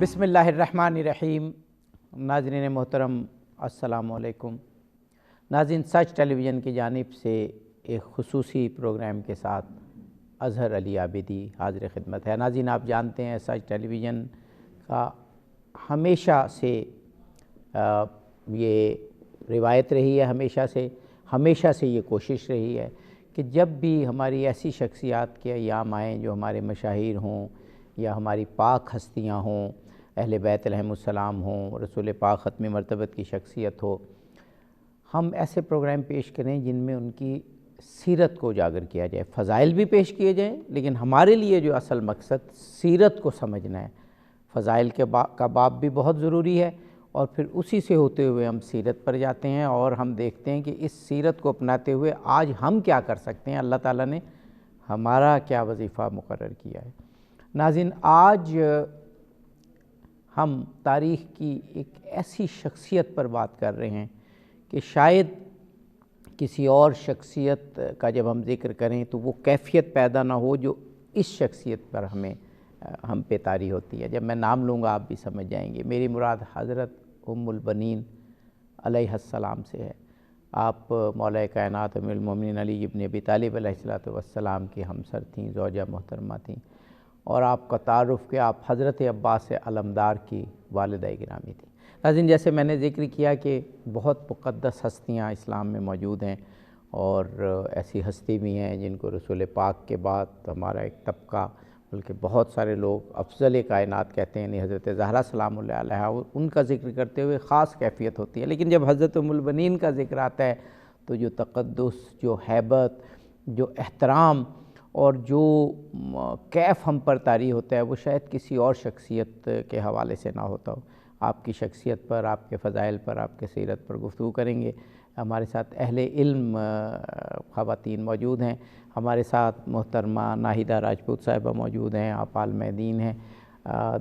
بسم اللہ الرحمن الرحیم۔ ناظرین محترم السلام علیکم۔ ناظرین، سچ ٹیلی ویژن کی جانب سے ایک خصوصی پروگرام کے ساتھ اظہر علی عابدی حاضر خدمت ہے۔ ناظرین، آپ جانتے ہیں سچ ٹیلی ویژن کا ہمیشہ سے یہ روایت رہی ہے، ہمیشہ سے یہ کوشش رہی ہے کہ جب بھی ہماری ایسی شخصیات کے ایام آئیں جو ہمارے مشاہیر ہوں یا ہماری پاک ہستیاں ہوں، اہل بیت علیہم السلام ہوں، رسول پاک ختم مرتبت کی شخصیت ہو، ہم ایسے پروگرام پیش کریں جن میں ان کی سیرت کو اجاگر کیا جائے، فضائل بھی پیش کیے جائیں، لیکن ہمارے لیے جو اصل مقصد سیرت کو سمجھنا ہے۔ فضائل کا باب بھی بہت ضروری ہے، اور پھر اسی سے ہوتے ہوئے ہم سیرت پر جاتے ہیں اور ہم دیکھتے ہیں کہ اس سیرت کو اپناتے ہوئے آج ہم کیا کر سکتے ہیں، اللہ تعالیٰ نے ہمارا کیا وظیفہ مقرر کیا ہے۔ ناظرین، آج ہم تاریخ کی ایک ایسی شخصیت پر بات کر رہے ہیں کہ شاید کسی اور شخصیت کا جب ہم ذکر کریں تو وہ کیفیت پیدا نہ ہو جو اس شخصیت پر ہم پہ طاری ہوتی ہے۔ جب میں نام لوں گا آپ بھی سمجھ جائیں گے۔ میری مراد حضرت ام البنین علیہ السلام سے ہے۔ آپ مولا کائنات ام المومنین علی ابن ابی طالب علیہ السلام کی ہمسر تھیں، زوجہ محترمہ تھیں، اور آپ کا تعارف کہ آپ حضرت عباس علمدار کی والدہ گرامی تھیں۔ ناظرین، جیسے میں نے ذکر کیا کہ بہت مقدس ہستیاں اسلام میں موجود ہیں، اور ایسی ہستی بھی ہیں جن کو رسول پاک کے بعد ہمارا ایک طبقہ بلکہ بہت سارے لوگ افضل کائنات کہتے ہیں، حضرت زہرا سلام اللہ علیہا، ان کا ذکر کرتے ہوئے خاص کیفیت ہوتی ہے۔ لیکن جب حضرت ام البنین کا ذکر آتا ہے تو جو تقدس، جو ہیبت، جو احترام اور جو کیف ہم پر طاری ہوتا ہے وہ شاید کسی اور شخصیت کے حوالے سے نہ ہوتا ہو۔ آپ کی شخصیت پر، آپ کے فضائل پر، آپ کے سیرت پر گفتگو کریں گے۔ ہمارے ساتھ اہل علم خواتین موجود ہیں۔ ہمارے ساتھ محترمہ ناہیدہ راجپوت صاحبہ موجود ہیں، آپ عالمہ دین ہیں،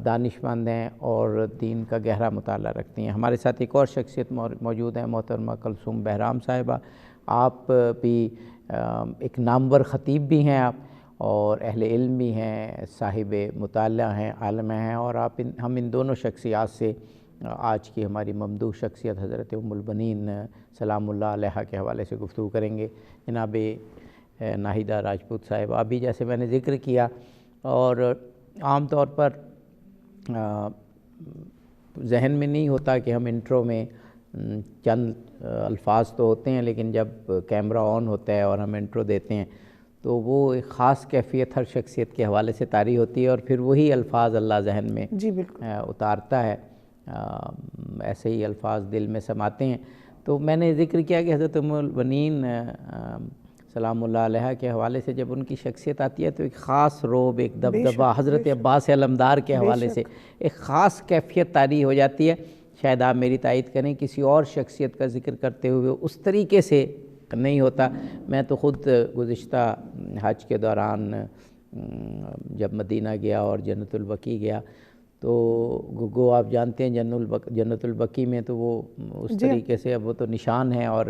دانش مند ہیں اور دین کا گہرا مطالعہ رکھتی ہیں۔ ہمارے ساتھ ایک اور شخصیت موجود ہیں، محترمہ کلثوم بہرام صاحبہ۔ آپ بھی ایک نامور خطیب بھی ہیں، آپ اور اہل علم بھی ہیں، صاحب مطالعہ ہیں، عالمہ ہیں، اور ہم ان دونوں شخصیات سے آج کی ہماری ممدوح شخصیت حضرت ام البنین سلام اللہ علیہا کے حوالے سے گفتگو کریں گے۔ جناب ناہیدہ راجپوت صاحب، ابھی جیسے میں نے ذکر کیا، اور عام طور پر ذہن میں نہیں ہوتا کہ ہم انٹرو میں چند الفاظ تو ہوتے ہیں، لیکن جب کیمرہ آن ہوتا ہے اور ہم انٹرو دیتے ہیں تو وہ ایک خاص کیفیت ہر شخصیت کے حوالے سے طاری ہوتی ہے، اور پھر وہی الفاظ اللہ ذہن میں اتارتا ہے، ایسے ہی الفاظ دل میں سماتے ہیں۔ تو میں نے ذکر کیا کہ حضرت ام البنین سلام اللہ علیہا کے حوالے سے جب ان کی شخصیت آتی ہے تو ایک خاص روب، ایک دبدبہ، حضرت عباس علمدار کے حوالے سے ایک خاص کیفیت طاری ہو جاتی ہے۔ شاید آپ میری تائید کریں، کسی اور شخصیت کا ذکر کرتے ہوئے اس طریقے سے نہیں ہوتا۔ میں تو خود گزشتہ حج کے دوران جب مدینہ گیا اور جنت البقیع گیا تو گو آپ جانتے ہیں جنت البقیع میں تو وہ اس طریقے سے، اب وہ تو نشان ہے اور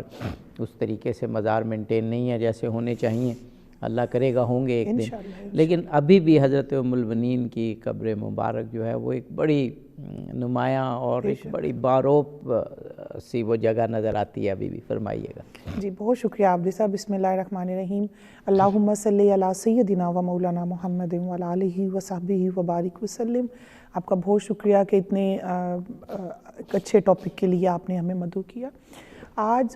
اس طریقے سے مزار مینٹین نہیں ہے جیسے ہونے چاہیے۔ اللہ کرے گا ہوں گے ایک دن، لیکن ابھی بھی حضرت ام البنین کی قبر مبارک جو ہے وہ ایک بڑی نمایاں اور ایک بڑی باروب سی وہ جگہ نظر آتی ہے ابھی بھی۔ فرمائیے گا۔ جی، بہت شکریہ عابدی صاحب۔ بسم اللہ الرحمن الرحیم۔ اللہم صلی علی سیدنا و مولانا محمد و علی آلہ و صحبہ و بارک وسلم۔ آپ کا بہت شکریہ کہ اتنے اچھے ٹاپک کے لیے آپ نے ہمیں مدعو کیا۔ آج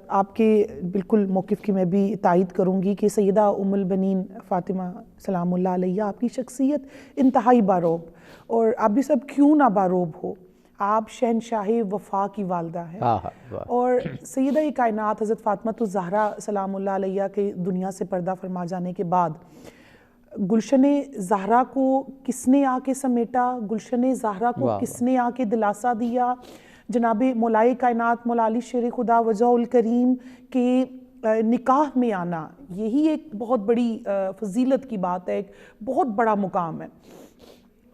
آپ کے بالکل موقف کی میں بھی تائید کروں گی کہ سیدہ ام البنین فاطمہ سلام اللہ علیہ، آپ کی شخصیت انتہائی باروب، اور آپ بھی سب کیوں نہ باروب ہو، آپ شہنشاہ وفا کی والدہ ہیں، اور سیدہ کائنات حضرت فاطمہ الزہرا سلام اللہ علیہ کے دنیا سے پردہ فرما جانے کے بعد گلشن زہرا کو کس نے آ کے سمیٹا، گلشن زہرا کو کس نے آ کے دلاسا دیا، جناب مولائے کائنات مولا علی شیر خدا وجہ الکریم کے نکاح میں آنا، یہی ایک بہت بڑی فضیلت کی بات ہے، ایک بہت بڑا مقام ہے۔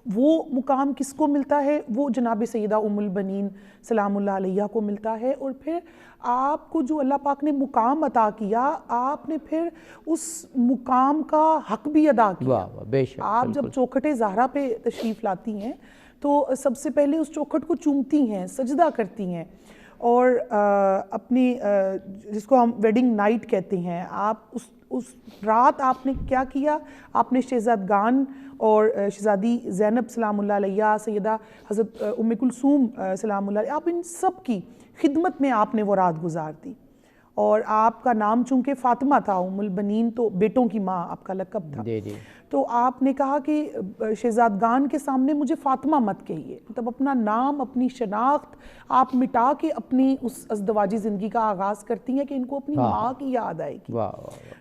وہ مقام کس کو ملتا ہے؟ وہ جناب سیدہ ام البنین سلام اللہ علیہ کو ملتا ہے، اور پھر آپ کو جو اللہ پاک نے مقام عطا کیا، آپ نے پھر اس مقام کا حق بھی ادا کیا۔ آپ جب چوکھٹ زہرا پہ تشریف لاتی ہیں تو سب سے پہلے اس چوکھٹ کو چومتی ہیں، سجدہ کرتی ہیں، اور اپنی جس کو ہم ویڈنگ نائٹ کہتے ہیں، آپ اس رات آپ نے کیا کیا؟ آپ نے شہزادگان اور شہزادی زینب سلام اللہ علیہ، سیدہ حضرت ام کلثوم سلام اللہ علیہ، آپ ان سب کی خدمت میں آپ نے وہ رات گزار دی، اور آپ کا نام چونکہ فاطمہ تھا، ام البنین تو بیٹوں کی ماں آپ کا لقب تھا، تو آپ نے کہا کہ شہزادگان کے سامنے مجھے فاطمہ مت کہیے، مطلب اپنا نام، اپنی شناخت آپ مٹا کے اپنی اس ازدواجی زندگی کا آغاز کرتی ہیں کہ ان کو اپنی ماں کی یاد آئے گی،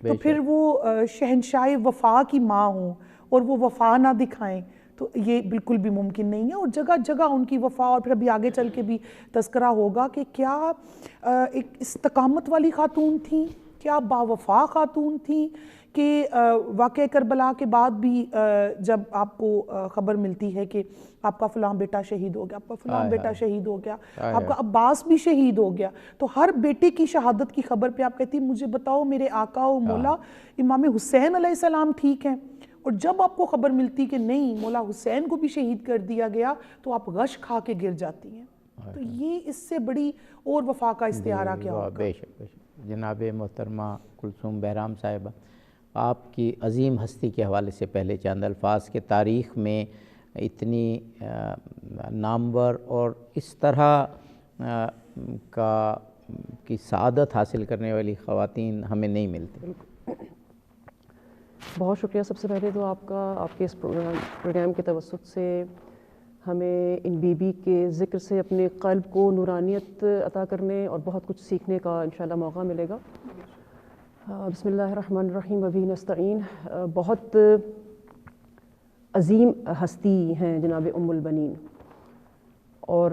تو پھر وہ شہنشاہ وفا کی ماں ہوں اور وہ وفا نہ دکھائیں، تو یہ بالکل بھی ممکن نہیں ہے، اور جگہ جگہ ان کی وفا، اور پھر ابھی آگے چل کے بھی تذکرہ ہوگا کہ کیا ایک استقامت والی خاتون تھیں، کیا باوفا خاتون تھیں، کہ واقعہ کربلا کے بعد بھی جب آپ کو خبر ملتی ہے کہ آپ کا فلاں بیٹا شہید ہو گیا، آپ کا فلاں بیٹا شہید ہو گیا، آپ کا عباس بھی شہید ہو گیا، تو ہر بیٹے کی شہادت کی خبر پہ آپ کہتی مجھے بتاؤ میرے آقا و مولا امام حسین علیہ السلام ٹھیک ہیں، اور جب آپ کو خبر ملتی کہ نہیں مولا حسین کو بھی شہید کر دیا گیا تو آپ غش کھا کے گر جاتی ہیں، تو یہ اس سے بڑی اور وفا کا استعارہ کیا ہوگا؟ بے شک جناب محترمہ کلثوم بہرام صاحبہ، آپ کی عظیم ہستی کے حوالے سے پہلے چند الفاظ کے تاریخ میں اتنی نامور اور اس طرح کی سعادت حاصل کرنے والی خواتین ہمیں نہیں ملتی۔ بہت شکریہ سب سے پہلے تو آپ کا، آپ کے اس پروگرام کے توسط سے ہمیں ان بی بی کے ذکر سے اپنے قلب کو نورانیت عطا کرنے اور بہت کچھ سیکھنے کا انشاءاللہ موقع ملے گا۔ بسم اللہ الرحمن الرحیم وبہ نستعین۔ بہت عظیم ہستی ہیں جناب ام البنین، اور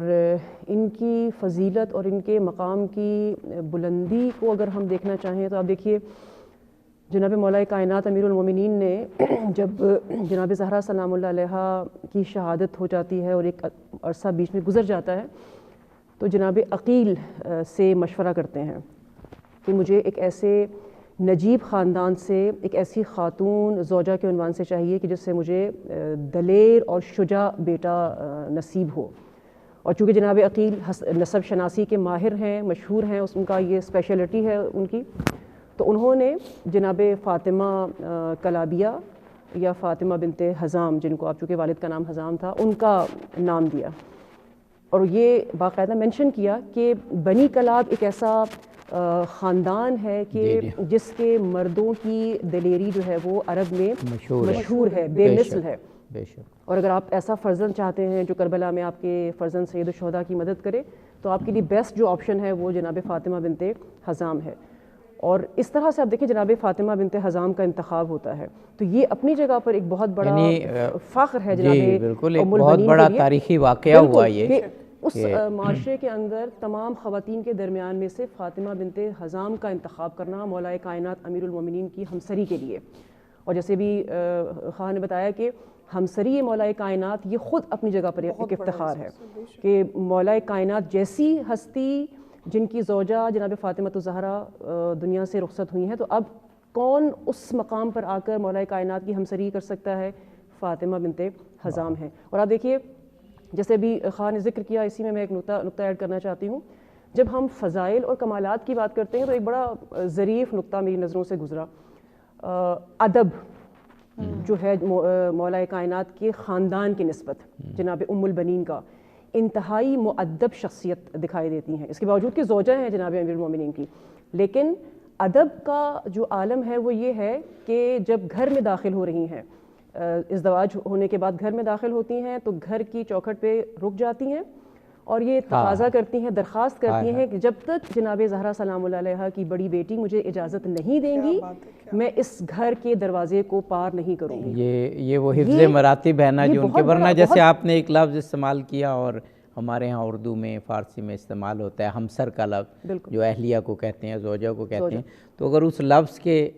ان کی فضیلت اور ان کے مقام کی بلندی کو اگر ہم دیکھنا چاہیں تو آپ دیکھیے جناب مولا کائنات امیر المومنین نے جب جناب زہرا سلام اللہ علیہ کی شہادت ہو جاتی ہے اور ایک عرصہ بیچ میں گزر جاتا ہے، تو جناب عقیل سے مشورہ کرتے ہیں کہ مجھے ایک ایسے نجیب خاندان سے ایک ایسی خاتون زوجہ کے عنوان سے چاہیے کہ جس سے مجھے دلیر اور شجاع بیٹا نصیب ہو، اور چونکہ جناب عقیل نسب شناسی کے ماہر ہیں، مشہور ہیں، ان کا یہ اسپیشلٹی ہے ان کی، تو انہوں نے جناب فاطمہ کلابیہ یا فاطمہ بنت حزام، جن کو آپ چونکہ والد کا نام حزام تھا، ان کا نام دیا، اور یہ باقاعدہ مینشن کیا کہ بنی کلاب ایک ایسا خاندان ہے کہ جس کے مردوں کی دلیری جو ہے وہ عرب میں مشہور ہے، بے مثل ہے، اور اگر آپ ایسا فرزند چاہتے ہیں جو کربلا میں آپ کے فرزند سید الشہداء کی مدد کرے تو آپ کے لیے بیسٹ جو آپشن ہے وہ جناب فاطمہ بنت حزام ہے، اور اس طرح سے آپ دیکھیں جناب فاطمہ بنت حزام کا انتخاب ہوتا ہے، تو یہ اپنی جگہ پر ایک بہت بڑا فخر ہے جناب بالکل ایک بہت بڑا تاریخی واقعہ ہوا یہ، اس معاشرے کے اندر تمام خواتین کے درمیان میں سے فاطمہ بنت حزام کا انتخاب کرنا مولا کائنات امیر المومنین کی ہمسری کے لیے، اور جیسے بھی خواہ نے بتایا کہ ہمسری مولا کائنات یہ خود اپنی جگہ پر ایک افتخار ہے کہ مولا کائنات جیسی ہستی جن کی زوجہ جناب فاطمہ الزہرا دنیا سے رخصت ہوئی ہیں، تو اب کون اس مقام پر آ کر مولا کائنات کی ہمسری کر سکتا ہے؟ فاطمہ بنت حزام ہیں، اور آپ دیکھیے جیسے بھی خواہ نے ذکر کیا، اسی میں ایک نقطہ ایڈ کرنا چاہتی ہوں، جب ہم فضائل اور کمالات کی بات کرتے ہیں تو ایک بڑا ظریف نقطہ میری نظروں سے گزرا، ادب جو ہے مولا کائنات کے خاندان کی نسبت جناب ام البنین کا انتہائی مؤدب شخصیت دکھائی دیتی ہیں، اس کے باوجود کہ زوجہ ہیں جناب امیر المومنین کی، لیکن ادب کا جو عالم ہے وہ یہ ہے کہ جب گھر میں داخل ہو رہی ہیں، ازدواج ہونے کے بعد گھر میں داخل ہوتی ہیں تو گھر کی چوکھٹ پہ رک جاتی ہیں اور یہ تقاضا کرتی ہیں، درخواست کرتی ہیں کہ جب تک جناب زہرا سلام اللہ علیہ کی بڑی بیٹی مجھے اجازت نہیں دیں گی میں اس گھر کے دروازے کو پار نہیں کروں گی۔ یہ وہ حفظ مراتب ہے نا جو ان کے، ورنہ جیسے آپ نے ایک لفظ استعمال کیا اور ہمارے ہاں اردو میں فارسی میں استعمال ہوتا ہے ہمسر کا لفظ جو اہلیہ کو کہتے ہیں، زوجہ کو کہتے ہیں، تو اگر اس لفظ کے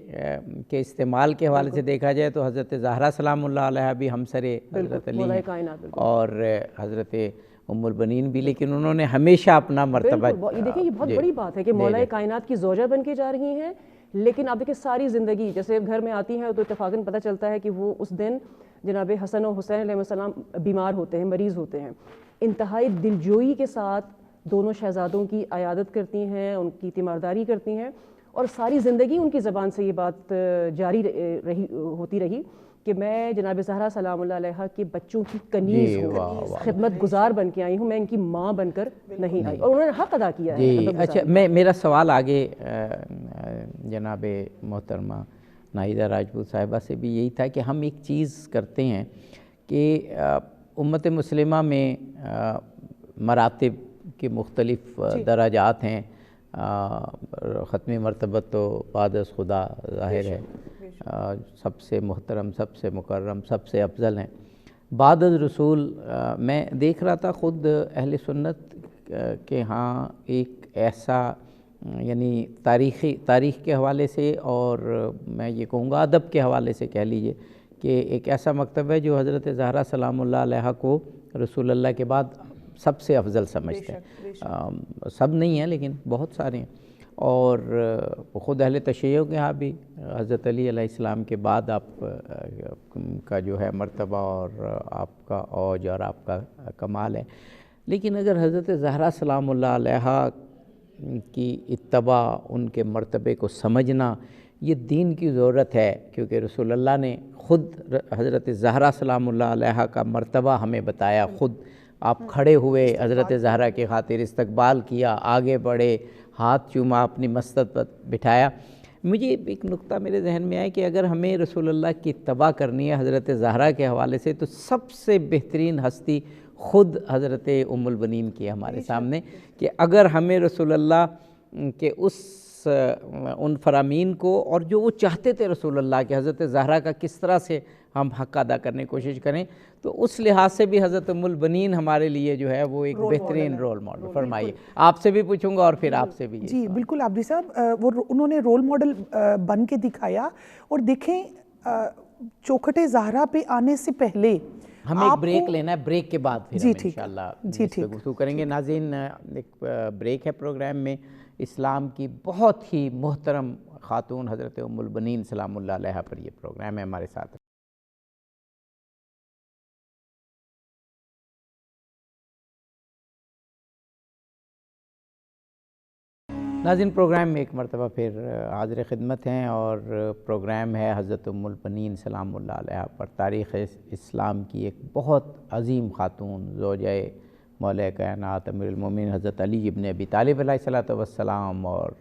استعمال کے حوالے سے دیکھا جائے تو حضرت زہرا سلام اللہ علیہ بھی ہمسر حضرت علی اور حضرت ام البنین بھی، لیکن انہوں نے ہمیشہ اپنا مرتبہ، یہ دیکھیں یہ بہت بڑی بات ہے کہ مولا کائنات کی زوجہ بن کے جا رہی ہیں، لیکن آپ دیکھیں ساری زندگی جیسے گھر میں آتی ہیں تو اتفاقاً پتہ چلتا ہے کہ وہ اس دن جناب حسن و حسین علیہ السلام بیمار ہوتے ہیں، مریض ہوتے ہیں، انتہائی دلجوئی کے ساتھ دونوں شہزادوں کی عیادت کرتی ہیں، ان کی تیمارداری کرتی ہیں، اور ساری زندگی ان کی زبان سے یہ بات جاری ہوتی رہی کہ میں جناب زہرا سلام اللہ علیہا کے بچوں کی کنیز ہوں، خدمت گزار بن کے آئی ہوں، میں ان کی ماں بن کر نہیں آئی، اور انہوں نے حق ادا کیا ہے۔ اچھا، میرا سوال آگے جناب محترمہ ناہیدہ راجپوت صاحبہ سے بھی یہی تھا کہ ہم ایک چیز کرتے ہیں کہ امت مسلمہ میں مراتب کے مختلف درجات ہیں، ختمی مرتبت تو بعد از خدا ظاہر ہے سب سے محترم، سب سے مکرم، سب سے افضل ہیں۔ بعد از رسول میں دیکھ رہا تھا خود اہل سنت کے ہاں ایک ایسا یعنی تاریخ کے حوالے سے، اور میں یہ کہوں گا ادب کے حوالے سے کہہ لیجئے کہ ایک ایسا مکتب ہے جو حضرت زہرا سلام اللہ علیہا کو رسول اللہ کے بعد سب سے افضل سمجھتے ہیں۔ سب نہیں ہیں لیکن بہت سارے ہیں، اور خود اہل تشیع کے ہاں بھی حضرت علی علیہ السلام کے بعد آپ کا جو ہے مرتبہ اور آپ کا اوج اور آپ کا کمال ہے۔ لیکن اگر حضرت زہرا سلام اللہ علیہا کی اتباع، ان کے مرتبے کو سمجھنا، یہ دین کی ضرورت ہے، کیونکہ رسول اللہ نے خود حضرت زہرا سلام اللہ علیہا کا مرتبہ ہمیں بتایا، خود آپ کھڑے ہوئے، حضرت زہرا کی خاطر استقبال کیا، آگے بڑھے، ہاتھ چوما، اپنی مسند پر بٹھایا۔ مجھے ایک نقطہ میرے ذہن میں آیا کہ اگر ہمیں رسول اللہ کی اتباع کرنی ہے حضرت زہرا کے حوالے سے، تو سب سے بہترین ہستی خود حضرت ام البنین کی ہمارے سامنے، کہ اگر ہمیں رسول اللہ کے ان فرامین کو، اور جو وہ چاہتے تھے رسول اللہ کے، حضرت زہرا کا کس طرح سے ہم حق ادا کرنے کی کوشش کریں، تو اس لحاظ سے بھی حضرت ام البنین ہمارے لیے جو ہے وہ ایک بہترین رول ماڈل۔ فرمائیے، آپ سے بھی پوچھوں گا اور پھر آپ سے بھی۔ جی بالکل عابدی صاحب، انہوں نے رول ماڈل بن کے دکھایا، اور دیکھیں چوکھٹ زہرا پہ آنے سے پہلے ہمیں ایک بریک لینا ہے، بریک کے بعد پھر ہم انشاءاللہ اس پہ گفتگو کریں گے۔ ناظرین، ایک بریک ہے پروگرام میں، اسلام کی بہت ہی محترم خاتون حضرت ام البنین سلام اللہ علیہا پر یہ پروگرام ہے، ہمارے ساتھ۔ ناظرین، پروگرام میں ایک مرتبہ پھر حاضر خدمت ہیں، اور پروگرام ہے حضرت ام البنین سلام اللہ علیہا پر۔ تاریخ اسلام کی ایک بہت عظیم خاتون، زوجہ مولا کائنات امیر المومنین حضرت علی ابن ابی طالب علیہ السلام، اور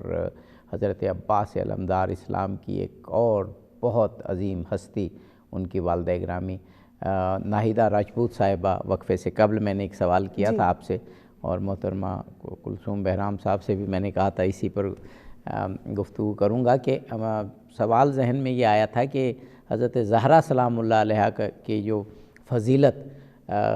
حضرت عباس علمدار اسلام کی ایک اور بہت عظیم ہستی، ان کی والدہ گرامی ناہیدہ راجپوت صاحبہ۔ وقفے سے قبل میں نے ایک سوال کیا تھا آپ سے، اور محترمہ کلثوم بہرام صاحب سے بھی میں نے کہا تھا اسی پر گفتگو کروں گا، کہ سوال ذہن میں یہ آیا تھا کہ حضرت زہرا سلام اللہ علیہا کی جو فضیلت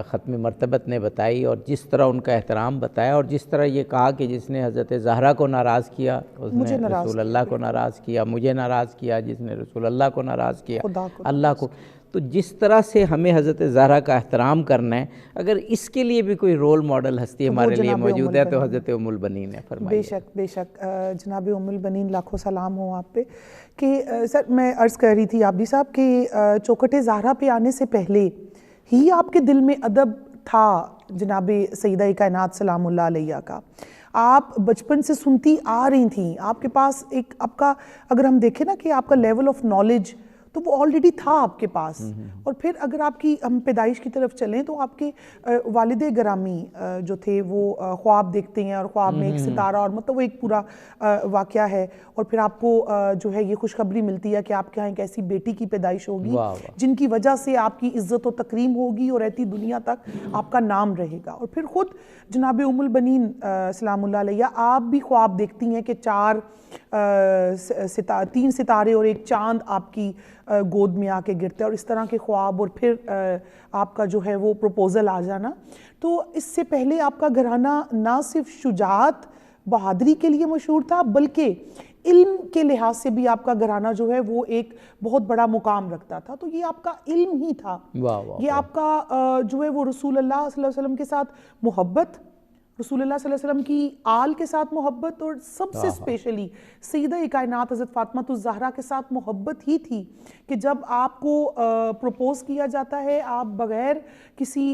ختم مرتبت نے بتائی، اور جس طرح ان کا احترام بتایا، اور جس طرح یہ کہا کہ جس نے حضرت زہرا کو ناراض کیا اس نے رسول اللہ کو ناراض کیا، مجھے ناراض کیا جس نے رسول اللہ کو ناراض کیا، اللہ کو۔ تو جس طرح سے ہمیں حضرت زہرا کا احترام کرنا ہے، اگر اس کے لیے بھی کوئی رول ماڈل ہستی ہمارے لیے موجود ہے تو حضرت ام البنین ہے۔ فرمائیے۔ بے شک جناب ام البنین، لاکھوں سلام ہوں آپ پہ۔ کہ سر میں عرض کر رہی تھی عابدی صاحب کہ چوکھٹ زہرا پہ آنے سے پہلے ہی آپ کے دل میں ادب تھا جناب سیدہ کائنات سلام اللہ علیہ کا، آپ بچپن سے سنتی آ رہی تھیں، آپ کے پاس ایک آپ کا، اگر ہم دیکھیں نا کہ آپ کا لیول آف نالج تو وہ آلریڈی تھا آپ کے پاس۔ اور پھر اگر آپ کی ہم پیدائش کی طرف چلیں تو آپ کے والد گرامی جو تھے وہ خواب دیکھتے ہیں، اور خواب میں ایک ستارہ، اور مطلب وہ ایک پورا واقعہ ہے، اور پھر آپ کو جو ہے یہ خوشخبری ملتی ہے کہ آپ کے یہاں ایک ایسی بیٹی کی پیدائش ہوگی جن کی وجہ سے آپ کی عزت و تکریم ہوگی، اور رہتی دنیا تک آپ کا نام رہے گا۔ اور پھر خود جناب ام البنین سلام اللہ علیہ آپ بھی خواب دیکھتی ہیں کہ 3 ستارے اور ایک چاند آپ کی گود میں آ کے گرتے ہیں، اور اس طرح کے خواب، اور پھر آپ کا جو ہے وہ پروپوزل آ جانا۔ تو اس سے پہلے آپ کا گھرانہ نہ صرف شجاعت، بہادری کے لیے مشہور تھا، بلکہ علم کے لحاظ سے بھی آپ کا گھرانہ جو ہے وہ ایک بہت بڑا مقام رکھتا تھا۔ تو یہ آپ کا علم ہی تھا، یہ آپ کا جو ہے وہ رسول اللہ صلی اللہ علیہ وسلم کے ساتھ محبت، رسول اللہ صلی اللہ علیہ وسلم کی آل کے ساتھ محبت، اور سب سے اسپیشلی سیدہ کائنات حضرت فاطمہ الزہرا کے ساتھ محبت ہی تھی کہ جب آپ کو پروپوز کیا جاتا ہے آپ بغیر کسی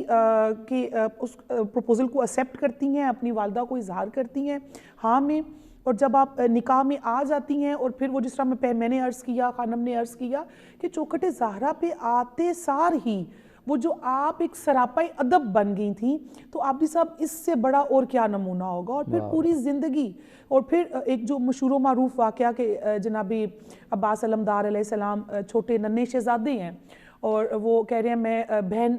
کے اس پروپوزل کو ایکسیپٹ کرتی ہیں، اپنی والدہ کو اظہار کرتی ہیں ہاں میں، اور جب آپ نکاح میں آ جاتی ہیں اور پھر وہ جس طرح میں نے عرض کیا، خانم نے عرض کیا کہ چوکھٹ زہرا پہ آتے سار ہی وہ جو آپ ایک سراپا ادب بن گئی تھیں، تو عابدی صاحب اس سے بڑا اور کیا نمونہ ہوگا. اور پھر پوری زندگی، اور پھر ایک جو مشہور و معروف واقعہ کہ جناب عباس علمدار علیہ السلام چھوٹے ننھے شہزادے ہیں اور وہ کہہ رہے ہیں میں بہن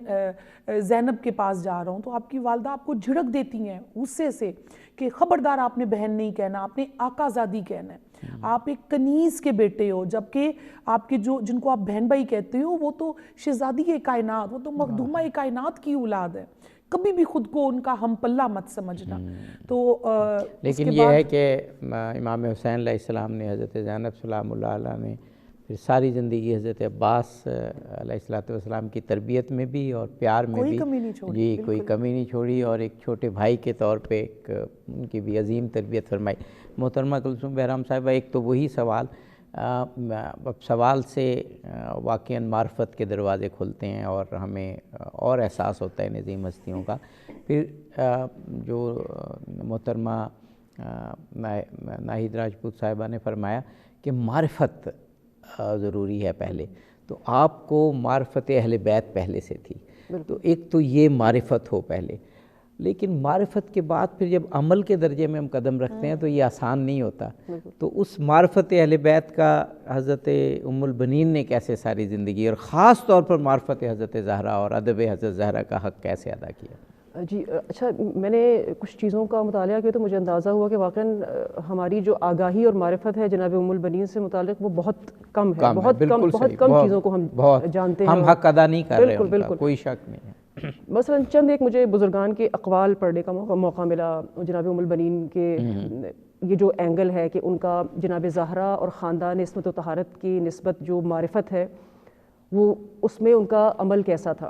زینب کے پاس جا رہا ہوں، تو آپ کی والدہ آپ کو جھڑک دیتی ہیں غصے سے کہ خبردار آپ نے بہن نہیں کہنا، آپ نے آقا زادی کہنا ہے، آپ ایک کنیز کے بیٹے ہو، جبکہ آپ کے جن کو آپ بہن بھائی کہتے ہو وہ تو شہزادی کائنات، وہ تو مخدومہ کائنات کی اولاد ہے، کبھی بھی خود کو ان کا ہم پلہ مت سمجھنا. تو لیکن یہ ہے کہ امام حسین علیہ السلام نے حضرت زینب سلام اللہ علیہ نے پھر ساری زندگی حضرت عباس علیہ السلام کی تربیت میں بھی اور پیار میں بھی جی کوئی کمی نہیں چھوڑی، اور ایک چھوٹے بھائی کے طور پہ ایک ان کی بھی عظیم تربیت فرمائی. محترمہ کلثوم بہرام صاحبہ، ایک تو وہی سوال، سوال سے واقعاً معرفت کے دروازے کھلتے ہیں اور ہمیں اور احساس ہوتا ہے ان عظیم ہستیوں کا. پھر جو محترمہ ناہید راجپوت صاحبہ نے فرمایا کہ معرفت ضروری ہے پہلے، تو آپ کو معرفت اہل بیت پہلے سے تھی، تو ایک تو یہ معرفت ہو پہلے، لیکن معرفت کے بعد پھر جب عمل کے درجے میں ہم قدم رکھتے ہیں تو یہ آسان نہیں ہوتا. تو اس معرفت اہل بیت کا حضرت ام البنین نے کیسے ساری زندگی اور خاص طور پر معرفت حضرت زہرا اور ادب حضرت زہرا کا حق کیسے ادا کیا؟ جی اچھا، میں نے کچھ چیزوں کا مطالعہ کیا تو مجھے اندازہ ہوا کہ واقعاً ہماری جو آگاہی اور معرفت ہے جناب ام البنین سے متعلق وہ بہت کم ہے، بہت کم چیزوں کو ہم جانتے ہیں، ہم حق ادا نہیں کر رہے ہیں، بالکل کوئی شک نہیں ہے. مثلاً چند ایک مجھے بزرگان کے اقوال پڑھنے کا موقع ملا جناب ام البنین کے، یہ جو اینگل ہے کہ ان کا جناب زہرا اور خاندان عصمت و طہارت کی نسبت جو معرفت ہے وہ اس میں ان کا عمل کیسا تھا.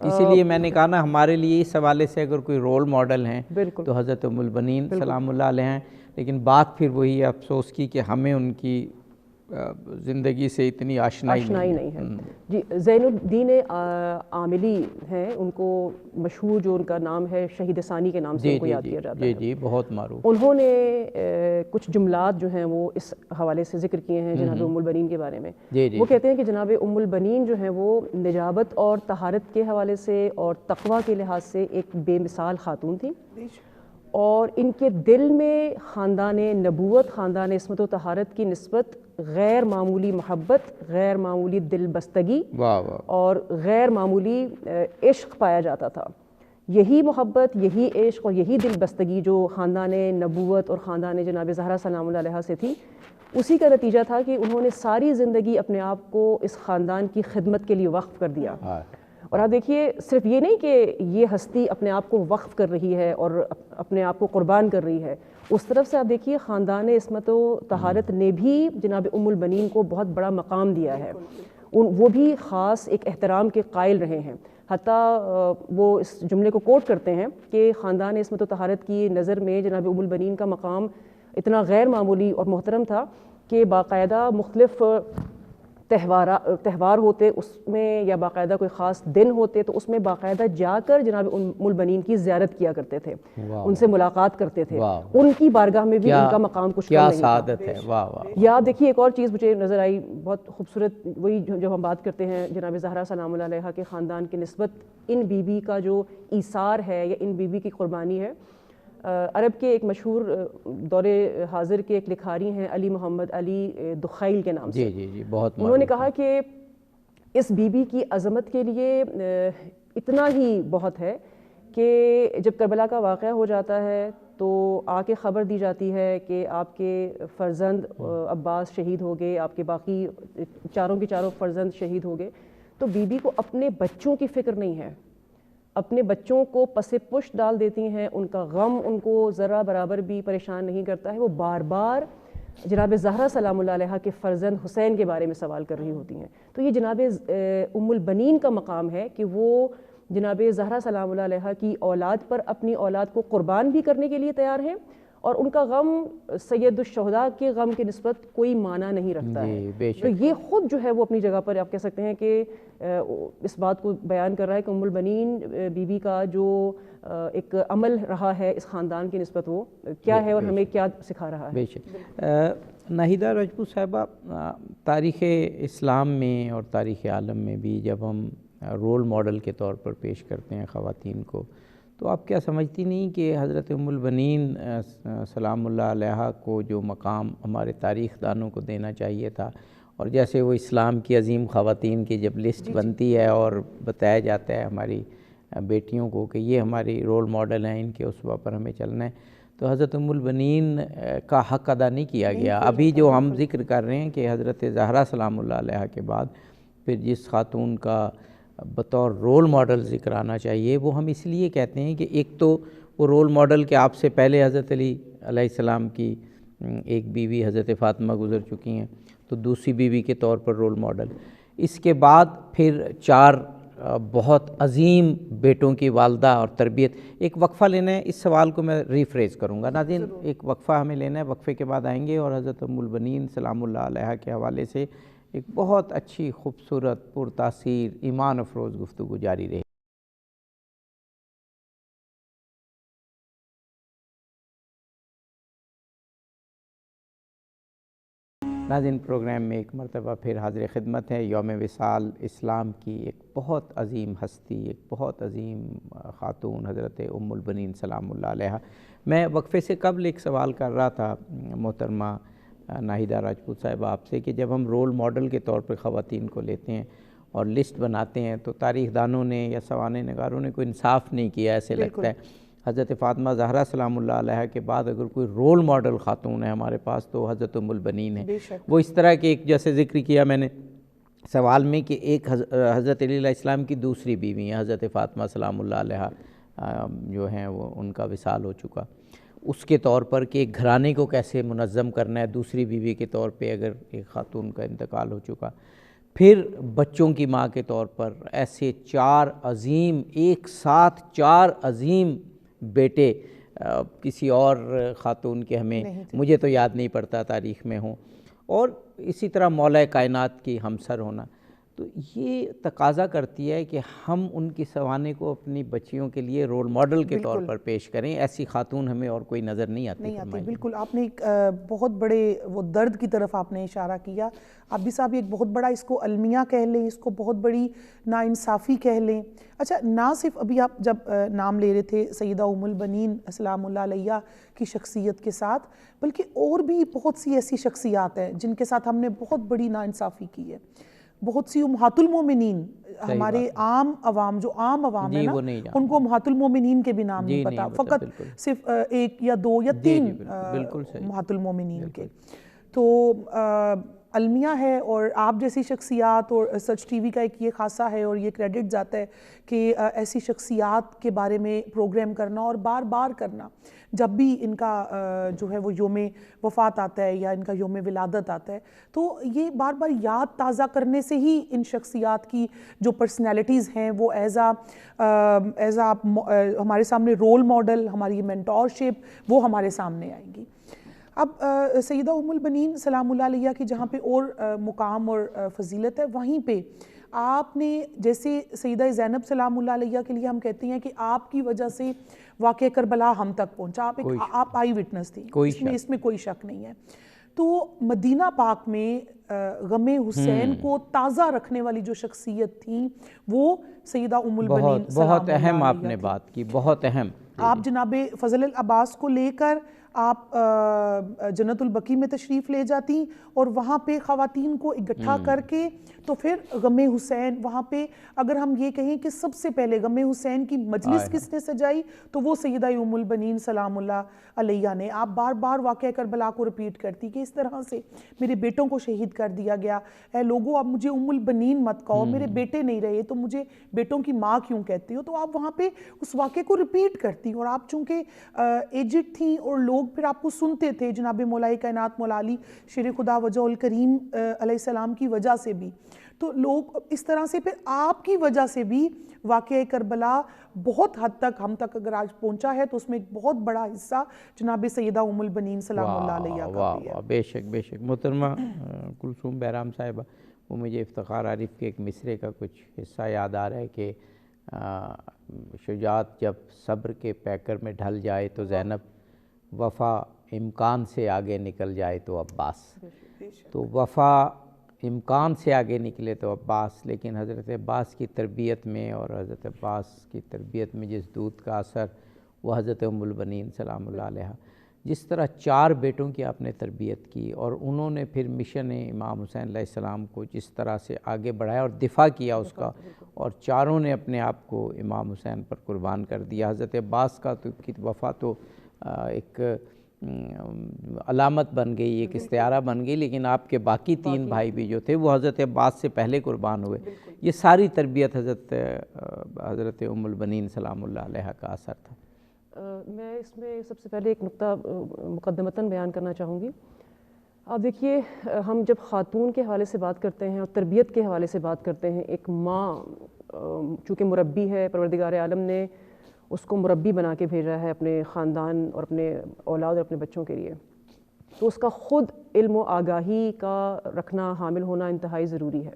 اسی لیے میں نے کہا نا ہمارے لیے اس حوالے سے اگر کوئی رول ماڈل ہیں تو حضرت ام البنین سلام اللہ علیہ ہیں، لیکن بات پھر وہی افسوس کی کہ ہمیں ان کی زندگی سے اتنی آشنائی نہیں ہے. جی زین الدین عاملی ہیں، ان کو مشہور جو ان کا نام ہے شہید ثانی کے نام سے ان کو یاد کیا جاتا ہے. جی بہت معروف. انہوں نے کچھ جملات جو ہیں وہ اس حوالے سے ذکر کیے ہیں جناب ام البنین کے بارے میں. وہ کہتے ہیں کہ جناب ام البنین جو ہیں وہ نجابت اور طہارت کے حوالے سے اور تقویٰ کے لحاظ سے ایک بے مثال خاتون تھیں، اور ان کے دل میں خاندان نبوت، خاندان عصمت و طہارت کی نسبت غیر معمولی محبت، غیر معمولی دل بستگی اور غیر معمولی عشق پایا جاتا تھا. یہی محبت، یہی عشق اور یہی دل بستگی جو خاندان نبوت اور خاندان جناب زہرا سلام اللہ علیہ سے تھی، اسی کا نتیجہ تھا کہ انہوں نے ساری زندگی اپنے آپ کو اس خاندان کی خدمت کے لیے وقف کر دیا. اور آپ دیکھیے صرف یہ نہیں کہ یہ ہستی اپنے آپ کو وقف کر رہی ہے اور اپنے آپ کو قربان کر رہی ہے، اس طرف سے آپ دیکھیے خاندان عصمت و طہارت نے بھی جناب ام البنین کو بہت بڑا مقام دیا ہے، وہ بھی خاص ایک احترام کے قائل رہے ہیں. حتیٰ وہ اس جملے کو کوٹ کرتے ہیں کہ خاندان عصمت و طہارت کی نظر میں جناب ام البنین کا مقام اتنا غیر معمولی اور محترم تھا کہ باقاعدہ مختلف تہوار ہوتے اس میں، یا باقاعدہ کوئی خاص دن ہوتے تو اس میں باقاعدہ جا کر جناب ام البنین کی زیارت کیا کرتے تھے، ان سے ملاقات کرتے تھے. ان کی بارگاہ میں بھی ان کا مقام کچھ کم نہیں تھا. یا دیکھیے ایک اور چیز مجھے نظر آئی بہت خوبصورت، وہی جب ہم بات کرتے ہیں جناب زہرا سلام اللہ علیہ کے خاندان کی نسبت ان بی بی کا جو ایثار ہے یا ان بی بی کی قربانی ہے. عرب کے ایک مشہور دور حاضر کے ایک لکھاری ہیں علی محمد علی دخیل کے نام سے، بہت انہوں نے کہا کہ اس بی بی کی عظمت کے لیے اتنا ہی بہت ہے کہ جب کربلا کا واقعہ ہو جاتا ہے تو آ کے خبر دی جاتی ہے کہ آپ کے فرزند عباس شہید ہو گئے، آپ کے باقی چاروں کے چاروں فرزند شہید ہو گئے، تو بی بی کو اپنے بچوں کی فکر نہیں ہے، اپنے بچوں کو پس پشت ڈال دیتی ہیں، ان کا غم ان کو ذرا برابر بھی پریشان نہیں کرتا ہے. وہ بار بار جناب زہرا سلام اللہ علیہ کے فرزند حسین کے بارے میں سوال کر رہی ہوتی ہیں. تو یہ جناب ام البنین کا مقام ہے کہ وہ جناب زہرا سلام اللہ علیہ کی اولاد پر اپنی اولاد کو قربان بھی کرنے کے لیے تیار ہیں، اور ان کا غم سید الشہداء کے غم کی نسبت کوئی معنی نہیں رکھتا ہے. تو یہ خود جو ہے وہ اپنی جگہ پر آپ کہہ سکتے ہیں کہ اس بات کو بیان کر رہا ہے کہ ام البنین بی بی کا جو ایک عمل رہا ہے اس خاندان کی نسبت وہ کیا ہے اور ہمیں کیا سکھا رہا ہے. بے شک. ناہیدہ راجپوت صاحبہ، تاریخ اسلام میں اور تاریخ عالم میں بھی جب ہم رول ماڈل کے طور پر پیش کرتے ہیں خواتین کو، تو آپ کیا سمجھتی نہیں کہ حضرت ام البنین سلام اللہ علیہا کو جو مقام ہمارے تاریخ دانوں کو دینا چاہیے تھا، اور جیسے وہ اسلام کی عظیم خواتین کی جب لسٹ بنتی ہے اور بتایا جاتا ہے ہماری بیٹیوں کو کہ یہ ہماری رول ماڈل ہیں، ان کے اسوہ پر ہمیں چلنا ہے، تو حضرت ام البنین کا حق ادا نہیں کیا گیا. ابھی جو ہم ذکر کر رہے ہیں کہ حضرت زہرا سلام اللہ علیہا کے بعد پھر جس خاتون کا بطور رول ماڈل ذکر آنا چاہیے، وہ ہم اس لیے کہتے ہیں کہ ایک تو وہ رول ماڈل کہ آپ سے پہلے حضرت علی علیہ السلام کی ایک بیوی حضرت فاطمہ گزر چکی ہیں، تو دوسری بیوی کے طور پر رول ماڈل. اس کے بعد پھر 4 بہت عظیم بیٹوں کی والدہ اور تربیت. ایک وقفہ لینا ہے، اس سوال کو میں ریفریز کروں گا. ناظرین ایک وقفہ ہمیں لینا ہے، وقفے کے بعد آئیں گے اور حضرت ام البنین سلام اللہ علیہا کے حوالے سے ایک بہت اچھی، خوبصورت، پرتاثیر، ایمان افروز گفتگو جاری رہے. ناظرین پروگرام میں ایک مرتبہ پھر حاضر خدمت ہے. یوم وصال اسلام کی ایک بہت عظیم ہستی، ایک بہت عظیم خاتون حضرت ام البنین سلام اللہ علیہا. میں وقفے سے قبل ایک سوال کر رہا تھا محترمہ ناہیدہ راجپوت صاحبہ آپ سے کہ جب ہم رول ماڈل کے طور پر خواتین کو لیتے ہیں اور لسٹ بناتے ہیں تو تاریخ دانوں نے یا سوانح نگاروں نے کوئی انصاف نہیں کیا، ایسے لگتا ہے. حضرت فاطمہ زہرا سلام اللہ علیہا کے بعد اگر کوئی رول ماڈل خاتون ہے ہمارے پاس تو حضرت ام البنین ہے. وہ اس طرح کے ایک جیسے ذکر کیا میں نے سوال میں کہ ایک حضرت علی علیہ السلام کی دوسری بیوی ہیں حضرت فاطمہ سلام اللہ علیہا جو ہیں وہ ان کا وصال ہو چکا. اس کے طور پر کہ ایک گھرانے کو کیسے منظم کرنا ہے دوسری بیوی کے طور پہ اگر ایک خاتون کا انتقال ہو چکا. پھر بچوں کی ماں کے طور پر ایسے 4 عظیم، ایک ساتھ 4 عظیم بیٹے کسی اور خاتون کے ہمیں مجھے تو یاد نہیں پڑتا تاریخ میں ہوں، اور اسی طرح مولا کائنات کی ہمسر ہونا. تو یہ تقاضا کرتی ہے کہ ہم ان کی سوانح کو اپنی بچیوں کے لیے رول ماڈل کے طور پر پیش کریں. ایسی خاتون ہمیں اور کوئی نظر نہیں آتی. بالکل آپ نے ایک بہت بڑے وہ درد کی طرف آپ نے اشارہ کیا. عابدی صاحب ایک بہت بڑا اس کو المیہ کہہ لیں، اس کو بہت بڑی ناانصافی کہہ لیں. اچھا، نہ صرف ابھی آپ جب نام لے رہے تھے سیدہ ام البنین سلام اللہ علیہ کی شخصیت کے ساتھ، بلکہ اور بھی بہت سی ایسی شخصیات ہیں جن کے ساتھ ہم نے بہت بڑی ناانصافی کی ہے. بہت سی امہات المومنین ہمارے عام عوام جو عام عوام ہے نا ان کو امہات المومنین کے بھی نام نہیں پتا، فقط صرف 1 یا 2 یا 3 امہات المومنین کے. تو المیہ ہے، اور آپ جیسی شخصیات اور سچ ٹی وی کا ایک یہ خاصہ ہے اور یہ کریڈٹ جاتا ہے کہ ایسی شخصیات کے بارے میں پروگرام کرنا اور بار بار کرنا. جب بھی ان کا جو ہے وہ یوم وفات آتا ہے یا ان کا یوم ولادت آتا ہے تو یہ بار بار یاد تازہ کرنے سے ہی ان شخصیات کی جو پرسنالٹیز ہیں وہ ایز ہمارے سامنے رول ماڈل، ہماری مینٹورشپ وہ ہمارے سامنے آئیں گی. اب سیدہ ام البنین سلام اللہ علیہ کی جہاں پہ اور مقام اور فضیلت ہے، وہیں پہ آپ نے جیسے سیدہ زینب سلام اللہ علیہ کے لیے ہم کہتے ہیں کہ آپ کی وجہ سے واقعہ کربلا ہم تک پہنچا، آپ آئی وٹنس تھی، اس میں کوئی شک نہیں ہے. تو مدینہ پاک میں غم حسین کو تازہ رکھنے والی جو شخصیت تھیں وہ سیدہ ام البنین بہت اہم آپ نے بات کی، بہت اہم. آپ جناب فضل العباس کو لے کر آپ جنت البقیع میں تشریف لے جاتی اور وہاں پہ خواتین کو اکٹھا کر کے تو پھر غم حسین وہاں پہ اگر ہم یہ کہیں کہ سب سے پہلے غم حسین کی مجلس کس نے سجائی تو وہ سیدہ ام البنین سلام اللہ علیہ نے. آپ بار بار واقعہ کربلا کو رپیٹ کرتی کہ اس طرح سے میرے بیٹوں کو شہید کر دیا گیا، اے لوگوں اب مجھے ام البنین مت کہو، میرے بیٹے نہیں رہے تو مجھے بیٹوں کی ماں کیوں کہتی ہو. تو آپ وہاں پہ اس واقعے کو رپیٹ کرتی اور آپ چونکہ ایجڈ تھیں اور لوگ پھر آپ کو سنتے تھے جناب مولا کائنات مولا علی شیر خدا وجہ الکریم علیہ السلام کی وجہ سے بھی، تو لوگ اس طرح سے پھر آپ کی وجہ سے بھی واقعہ کربلا بہت حد تک ہم تک اگر آج پہنچا ہے تو اس میں ایک بہت بڑا حصہ جناب سیدہ ام البنین سلام اللہ علیہ کا بھی ہے۔ بے شک بے شک محترمہ کلثوم بہرام صاحبہ، وہ مجھے افتخار عارف کے ایک مصرے کا کچھ حصہ یاد آ رہا ہے کہ شجاعت جب صبر کے پیکر میں ڈھل جائے تو زینب، وفا امکان سے آگے نکل جائے تو عباس۔ تو وفا امکان سے آگے نکلے تو عباس، لیکن حضرت عباس کی تربیت میں اور حضرت عباس کی تربیت میں جس دودھ کا اثر، وہ حضرت ام البنین سلام اللہ علیہ، جس طرح 4 بیٹوں کی آپ نے تربیت کی اور انہوں نے پھر مشن امام حسین علیہ السلام کو جس طرح سے آگے بڑھایا اور دفاع کیا اس کا، اور چاروں نے اپنے آپ کو امام حسین پر قربان کر دیا۔ حضرت عباس کا تو کی وفا تو ایک علامت بن گئی، ایک استعارہ بن گئی، لیکن آپ کے باقی 3 بھائی بھی جو تھے وہ حضرت عباس سے پہلے قربان ہوئے۔ یہ ساری تربیت حضرت ام البنین سلام اللہ علیہ کا اثر تھا۔ میں اس میں سب سے پہلے ایک نقطہ مقدمتاً بیان کرنا چاہوں گی۔ آپ دیکھیے، ہم جب خاتون کے حوالے سے بات کرتے ہیں اور تربیت کے حوالے سے بات کرتے ہیں، ایک ماں چونکہ مربی ہے، پروردگار عالم نے اس کو مربی بنا کے بھیجا ہے اپنے خاندان اور اپنے اولاد اور اپنے بچوں کے لیے، تو اس کا خود علم و آگاہی کا رکھنا، حامل ہونا انتہائی ضروری ہے۔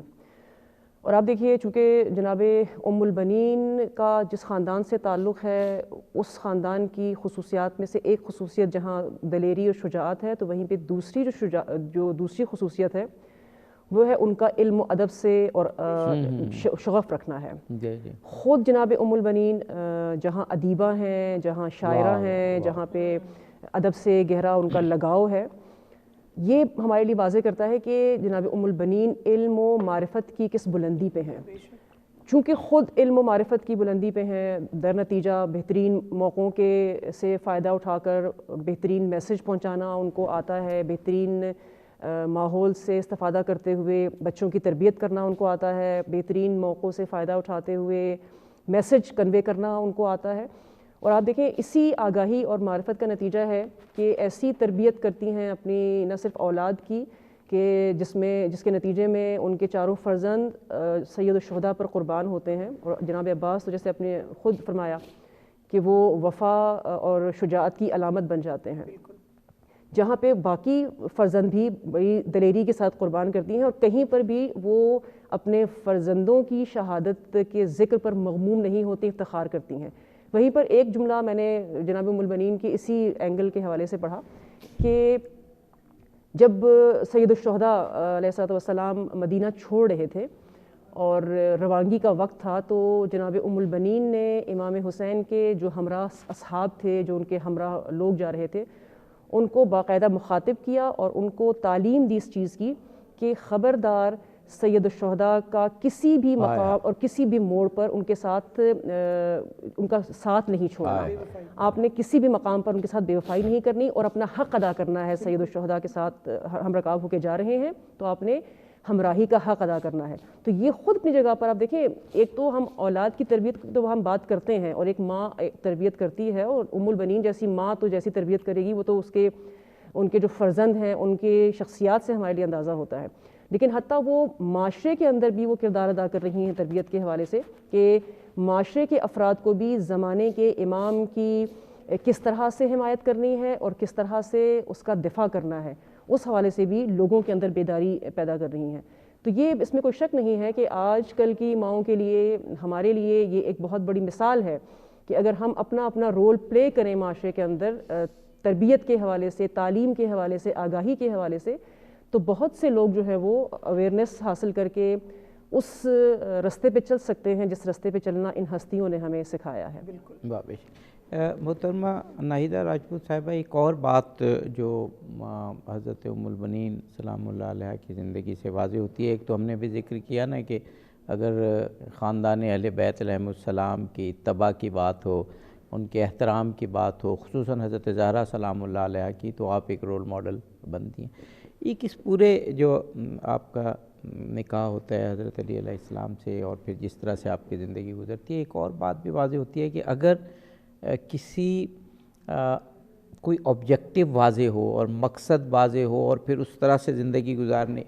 اور آپ دیکھیے، چونکہ جناب ام البنین کا جس خاندان سے تعلق ہے، اس خاندان کی خصوصیات میں سے ایک خصوصیت جہاں دلیری اور شجاعت ہے، تو وہیں پہ دوسری جو دوسری خصوصیت ہے وہ ہے ان کا علم و ادب سے اور شغف رکھنا ہے۔ خود جناب ام البنین جہاں ادیبہ ہیں، جہاں شاعرہ ہیں، جہاں پہ ادب سے گہرا ان کا لگاؤ ہے، یہ ہمارے لیے واضح کرتا ہے کہ جناب ام البنین علم و معرفت کی کس بلندی پہ ہیں۔ چونکہ خود علم و معرفت کی بلندی پہ ہیں، در نتیجہ بہترین موقعوں سے فائدہ اٹھا کر بہترین میسج پہنچانا ان کو آتا ہے، بہترین ماحول سے استفادہ کرتے ہوئے بچوں کی تربیت کرنا ان کو آتا ہے، بہترین موقعوں سے فائدہ اٹھاتے ہوئے میسج کنوے کرنا ان کو آتا ہے۔ اور آپ دیکھیں، اسی آگاہی اور معرفت کا نتیجہ ہے کہ ایسی تربیت کرتی ہیں اپنی نہ صرف اولاد کی کہ جس کے نتیجے میں ان کے چاروں فرزند سید الشہداء پر قربان ہوتے ہیں۔ اور جناب عباس تو جیسے اپنے خود فرمایا کہ وہ وفا اور شجاعت کی علامت بن جاتے ہیں، جہاں پہ باقی فرزند بھی بڑی دلیری کے ساتھ قربان کرتی ہیں، اور کہیں پر بھی وہ اپنے فرزندوں کی شہادت کے ذکر پر مغموم نہیں ہوتی، افتخار کرتی ہیں۔ وہیں پر ایک جملہ میں نے جناب ام البنین کی اسی اینگل کے حوالے سے پڑھا کہ جب سید الشہداء علیہ السلام مدینہ چھوڑ رہے تھے اور روانگی کا وقت تھا، تو جناب ام البنین نے امام حسین کے جو ہمراہ اصحاب تھے، جو ان کے ہمراہ لوگ جا رہے تھے، ان کو باقاعدہ مخاطب کیا اور ان کو تعلیم دی اس چیز کی کہ خبردار سید الشہداء کا کسی بھی مقام اور کسی بھی موڑ پر ان کے ساتھ ان کا ساتھ نہیں چھوڑنا، آپ نے کسی بھی مقام پر ان کے ساتھ بے وفائی نہیں کرنی اور اپنا حق ادا کرنا ہے۔ سید الشہداء کے ساتھ ہم رکاب ہو کے جا رہے ہیں تو آپ نے ہمراہی کا حق ادا کرنا ہے۔ تو یہ خود اپنی جگہ پر آپ دیکھیں، ایک تو ہم اولاد کی تربیت تو ہم بات کرتے ہیں اور ایک ماں تربیت کرتی ہے، اور ام البنین جیسی ماں تو جیسی تربیت کرے گی وہ تو ان کے جو فرزند ہیں ان کے شخصیات سے ہمارے لیے اندازہ ہوتا ہے، لیکن حتیٰ وہ معاشرے کے اندر بھی وہ کردار ادا کر رہی ہیں تربیت کے حوالے سے کہ معاشرے کے افراد کو بھی زمانے کے امام کی کس طرح سے حمایت کرنی ہے اور کس طرح سے اس کا دفاع کرنا ہے، اس حوالے سے بھی لوگوں کے اندر بیداری پیدا کر رہی ہیں۔ تو یہ اس میں کوئی شک نہیں ہے کہ آج کل کی ماؤں کے لیے، ہمارے لیے یہ ایک بہت بڑی مثال ہے کہ اگر ہم اپنا رول پلے کریں معاشرے کے اندر تربیت کے حوالے سے، تعلیم کے حوالے سے، آگاہی کے حوالے سے، تو بہت سے لوگ جو ہے وہ اویئرنیس حاصل کر کے اس رستے پہ چل سکتے ہیں جس رستے پہ چلنا ان ہستیوں نے ہمیں سکھایا ہے۔ بالکل۔ محترمہ ناہیدہ راجپوت صاحبہ، ایک اور بات جو حضرت ام البنین سلام اللہ علیہ کی زندگی سے واضح ہوتی ہے، ایک تو ہم نے بھی ذکر کیا نا کہ اگر خاندان اہل بیت علیہ السلام کی اتباع کی بات ہو، ان کے احترام کی بات ہو، خصوصاً حضرت زہرا سلام اللہ علیہ کی، تو آپ ایک رول ماڈل بنتی ہیں۔ ایک اس پورے جو آپ کا نکاح ہوتا ہے حضرت علی علیہ السلام سے اور پھر جس طرح سے آپ کی زندگی گزرتی ہے، ایک اور بات بھی واضح ہوتی ہے کہ اگر کسی کوئی آبجیکٹیو واضح ہو اور مقصد واضح ہو اور پھر اس طرح سے زندگی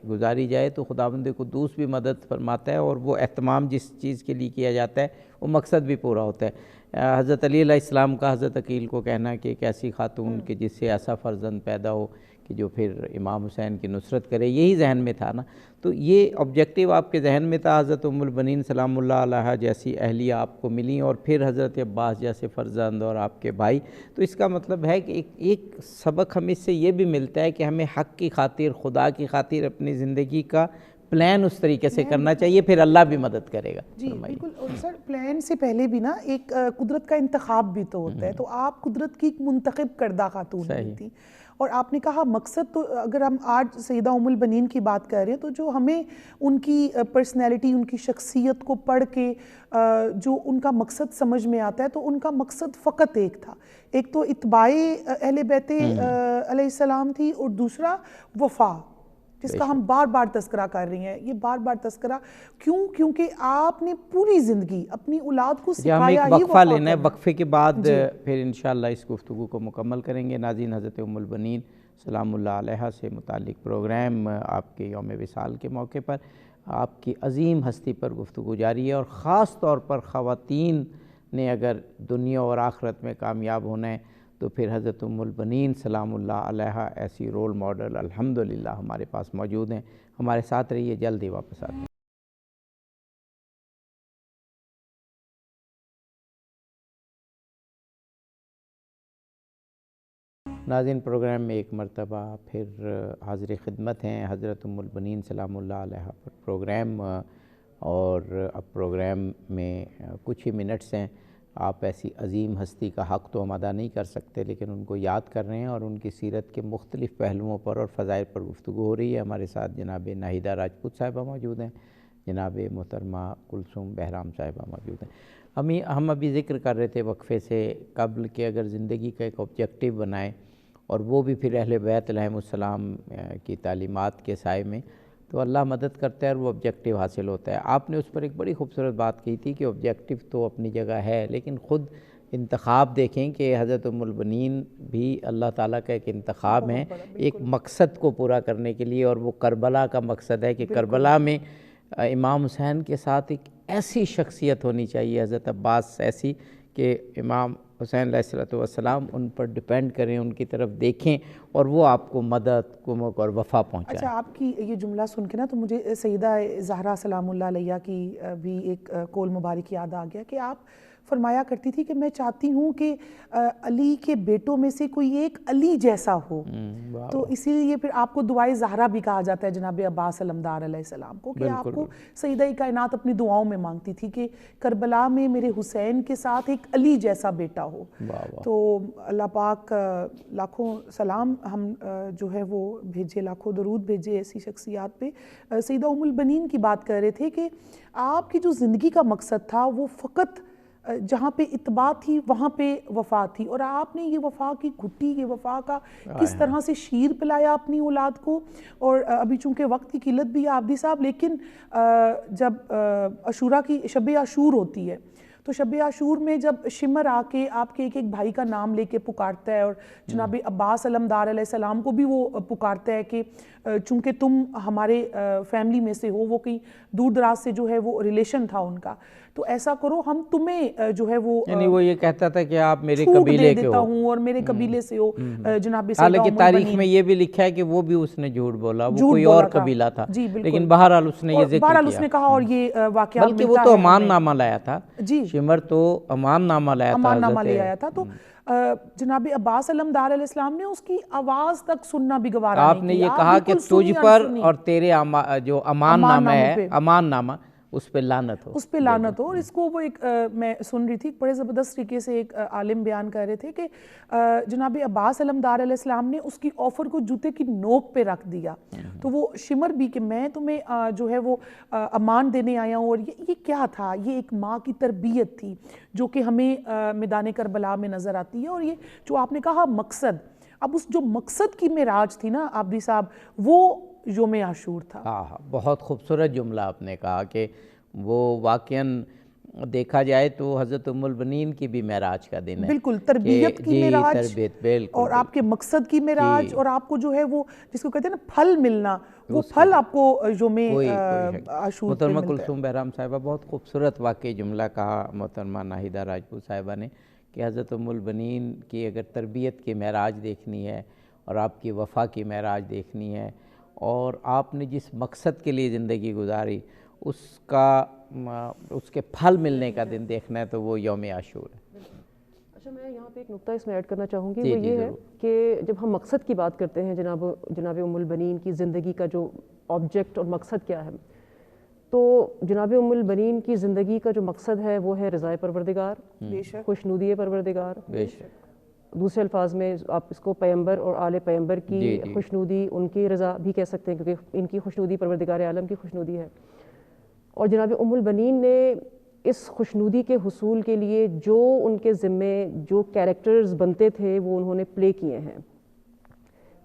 گزاری جائے تو خداوند قدوس بھی مدد فرماتا ہے، اور وہ اہتمام جس چیز کے لیے کیا جاتا ہے وہ مقصد بھی پورا ہوتا ہے۔ حضرت علی علیہ السلام کا حضرت عقیل کو کہنا کہ ایک ایسی خاتون کہ جس سے ایسا فرزند پیدا ہو کہ جو پھر امام حسین کی نصرت کرے، یہی ذہن میں تھا نا، تو یہ آبجیکٹیو آپ کے ذہن میں تھا۔ حضرت ام البنین سلام اللہ علیہا جیسی اہلیہ آپ کو ملی، اور پھر حضرت عباس جیسے فرزند اور آپ کے بھائی، تو اس کا مطلب ہے کہ ایک سبق ہمیں اس سے یہ بھی ملتا ہے کہ ہمیں حق کی خاطر، خدا کی خاطر اپنی زندگی کا پلان اس طریقے سے کرنا چاہیے، پھر اللہ بھی مدد کرے گا۔ جی بالکل، اور سر پلان سے پہلے بھی نا ایک قدرت کا انتخاب بھی تو ہوتا ہے، تو آپ قدرت کی ایک منتخب کردہ خاتون ہوئی تھی، اور آپ نے کہا مقصد، تو اگر ہم آج سیدہ ام البنین کی بات کر رہے ہیں تو جو ہمیں ان کی پرسنالٹی، ان کی شخصیت کو پڑھ کے جو ان کا مقصد سمجھ میں آتا ہے، تو ان کا مقصد فقط ایک تھا، ایک تو اتباع اہل بیت علیہ السلام تھی، اور دوسرا وفا، جس کا ہم بار بار تذکرہ کر رہی ہیں۔ یہ بار بار تذکرہ کیوں؟ کیونکہ آپ نے پوری زندگی اپنی اولاد کو سکھایا ہی ہم ایک وقفہ لینا ہے، کرنا۔ وقفے کے بعد پھر انشاءاللہ اس گفتگو کو مکمل کریں گے۔ ناظرین، حضرت ام البنین سلام اللہ علیہا سے متعلق پروگرام آپ کے یوم وصال کے موقع پر آپ کی عظیم ہستی پر گفتگو جاری ہے، اور خاص طور پر خواتین نے اگر دنیا اور آخرت میں کامیاب ہونا ہے تو پھر حضرت ام البنین سلام اللہ علیہا ایسی رول ماڈل الحمدللہ ہمارے پاس موجود ہیں۔ ہمارے ساتھ رہیے، جلدی واپس آتے ہیں۔ ناظرین، پروگرام میں ایک مرتبہ پھر حاضر خدمت ہیں حضرت ام البنین سلام اللہ علیہا پر پروگرام، اور اب پروگرام میں کچھ ہی منٹس ہیں۔ آپ ایسی عظیم ہستی کا حق تو ہم ادا نہیں کر سکتے، لیکن ان کو یاد کر رہے ہیں، اور ان کی سیرت کے مختلف پہلوؤں پر اور فضائل پر گفتگو ہو رہی ہے۔ ہمارے ساتھ جناب ناہیدہ راجپوت صاحبہ موجود ہیں، جناب محترمہ کلثوم بہرام صاحبہ موجود ہیں۔ ہم ابھی ذکر کر رہے تھے وقفے سے قبل کہ اگر زندگی کا ایک آبجیکٹیو بنائیں، اور وہ بھی پھر اہل بیت علیہم السلام کی تعلیمات کے سائے میں، تو اللہ مدد کرتا ہے اور وہ آبجیکٹیو حاصل ہوتا ہے۔ آپ نے اس پر ایک بڑی خوبصورت بات کی تھی کہ آبجیکٹیو تو اپنی جگہ ہے، لیکن خود انتخاب دیکھیں کہ حضرت ام البنین بھی اللہ تعالیٰ کا ایک انتخاب ہیں ایک مقصد کو پورا کرنے کے لیے، اور وہ کربلا کا مقصد ہے کہ کربلا میں امام حسین کے ساتھ ایک ایسی شخصیت ہونی چاہیے، حضرت عباس ایسی، کہ امام حسین علیہ السلام ان پر ڈیپینڈ کریں، ان کی طرف دیکھیں، اور وہ آپ کو مدد، کمک اور وفا پہنچائیں۔ اچھا، آپ کی یہ جملہ سن کے نا تو مجھے سیدہ زہرا سلام اللہ علیہ کی بھی ایک قول مبارک یاد آ گیا کہ آپ فرمایا کرتی تھی کہ میں چاہتی ہوں کہ علی کے بیٹوں میں سے کوئی ایک علی جیسا ہو، تو اسی لیے پھر آپ کو دعائے زہرا بھی کہا جاتا ہے جناب عباس علمدار علیہ السلام کو، کہ آپ کو سیدہ کائنات اپنی دعاؤں میں مانگتی تھی کہ کربلا میں میرے حسین کے ساتھ ایک علی جیسا بیٹا ہو۔ تو اللہ پاک لاکھوں سلام ہم جو ہے وہ بھیجے، لاکھوں درود بھیجے ایسی شخصیات پہ۔ سیدہ ام البنین کی بات کر رہے تھے کہ آپ کی جو زندگی کا مقصد تھا وہ فقط جہاں پہ اتباع تھی وہاں پہ وفا تھی، اور آپ نے یہ وفا کی گھٹی، یہ وفا کا کس طرح سے شیر پلایا اپنی اولاد کو۔ اور ابھی چونکہ وقت کی قلت بھی ہے عابدی صاحب، لیکن جب عاشوراء کی شب عاشور ہوتی ہے تو شب عاشور میں جب شمر آ کے آپ کے ایک بھائی کا نام لے کے پکارتا ہے، اور جناب عباس علمدار علیہ السلام کو بھی وہ پکارتا ہے کہ چونکہ تم ہمارے فیملی میں سے ہو، وہ کہیں دور دراز سے جو ہے وہ ریلیشن تھا ان کا، تو ایسا کرو ہم تمہیں جو ہے وہ یعنی وہ یہ کہتا تھا کہ آپ میرے چھوٹ قبیلے دے کے دیتا ہو، ہوں اور میرے قبیلے سے ہو جناب سیدہ حالانکہ ام تاریخ البنین۔ میں یہ بھی لکھا ہے کہ وہ بھی اس نے جھوٹ بولا، وہ کوئی بولا اور تھا، قبیلہ تھا، جی بالکل، لیکن بہرحال اس نے یہ ذکر بہرحال اس کیا، نے کہا، اور یہ واقعہ بلکہ وہ ملتا تو ہے امان ہمیں۔ نامہ لایا تھا، جی شمر تو امان نامہ لایا تھا، امان نامہ لے آیا تھا، تو جناب عباس علمدار علیہ السلام نے اس کی آواز تک سننا بھی گوارا آپ نہیں نے کیا، یہ کہا کہ بالکل تجھ سنی پر انسنی، اور تیرے جو امان امان نامہ ناموں ہے، پہ، امان نامہ، اس پہ لعنت ہو، اس پہ لعنت ہو۔ اور اس کو وہ ایک میں سن رہی تھی بڑے زبردست طریقے سے ایک عالم بیان کر رہے تھے کہ جناب عباس علمدار علیہ السلام نے اس کی آفر کو جوتے کی نوک پہ رکھ دیا، تو وہ شمر بھی کہ میں تمہیں جو ہے وہ امان دینے آیا ہوں، اور یہ کیا تھا؟ یہ ایک ماں کی تربیت تھی جو کہ ہمیں میدان کربلا میں نظر آتی ہے۔ اور یہ جو آپ نے کہا مقصد، اب اس جو مقصد کی معراج تھی نا عابدی صاحب، وہ یوم عاشور تھا۔ ہاں، بہت خوبصورت جملہ آپ نے کہا کہ وہ واقعاً دیکھا جائے تو حضرت ام البنین کی بھی معراج کا دن ہے. بالکل تربیت کی معراج تربیت بالکل اور آپ کے مقصد کی معراج اور آپ کو جو ہے وہ جس کو کہتے ہیں نا پھل ملنا, وہ پھل آپ کو یوم عاشور پہ محترمہ ملتا ہے. کلثوم بہرام صاحبہ بہت خوبصورت واقعی جملہ کہا محترمہ ناہیدہ راجپوت صاحبہ نے کہ حضرت ام البنین کی اگر تربیت کی معراج دیکھنی ہے اور آپ کی وفا کی معراج دیکھنی ہے اور آپ نے جس مقصد کے لیے زندگی گزاری اس کے پھل ملنے کا دن دیکھنا ہے تو وہ یوم عاشور ہے. اچھا, میں یہاں پہ ایک نقطہ اس میں ایڈ کرنا چاہوں گی, وہ یہ ہے کہ جب ہم مقصد کی بات کرتے ہیں جناب ام البنین کی زندگی کا جو آبجیکٹ اور مقصد کیا ہے, تو جناب ام البنین کی زندگی کا جو مقصد ہے وہ ہے رضائے پروردگار, خوشنودی پروردگار. دوسرے الفاظ میں آپ اس کو پیغمبر اور آل پیغمبر کی خوشنودی, ان کی رضا بھی کہہ سکتے ہیں کیونکہ ان کی خوشنودی پروردگار عالم کی خوشنودی ہے. اور جناب ام البنین نے اس خوشنودی کے حصول کے لیے جو ان کے ذمے جو کیریکٹرز بنتے تھے وہ انہوں نے پلے کیے ہیں.